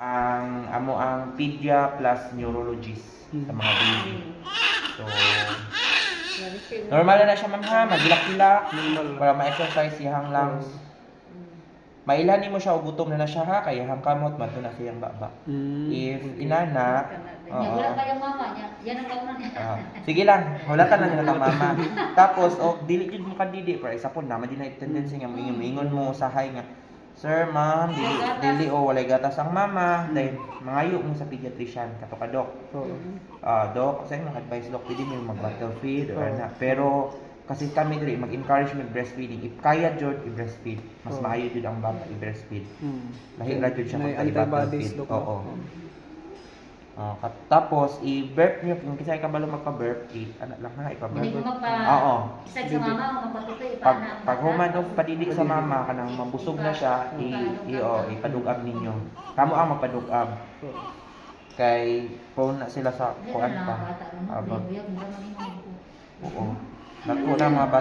ang pedia plus neurologist sa mga baby. So normal na siya ma'am ha, magilak-ilak para ma-exercise siyang lungs. Mailhan mo siya o gutom na siya ha, kaya hang kamot mato na siyang baba. If inana, Wala kayang mama niya. Yan ang kaunan niya. sige lang, wala ka na ka mama. Tapos dili jud mo kadidi para isa po naman din na tendency nga ingon mo usahay nga. Sir, ma'am, dili walay gatas ang mama. Dahil mangayo mo sa pediatrician kato ka dok. Dok, sa imong advice dok, pwede mo mag-bottle feed or na. Pero kasi kami diri mag-encourage mo breastfeeding. If kaya jud i-breastfeed, mas maayo jud ang bata i-breastfeed. Lahi ra jud siya kung i-bottle feed. Oo. Tapos i-burp niyo kung kisay ka balo magpa-burp, anak lang ha ipa-burp. Hindi mo Oo. Isag sa mama mo magpatutoy Pag human og padidik sa mama kanang mabusog na siya, ipadugab ninyo. Kamo ang magpadugab. Kay phone na sila sa kuan pa. Oo. Nako na mga bata.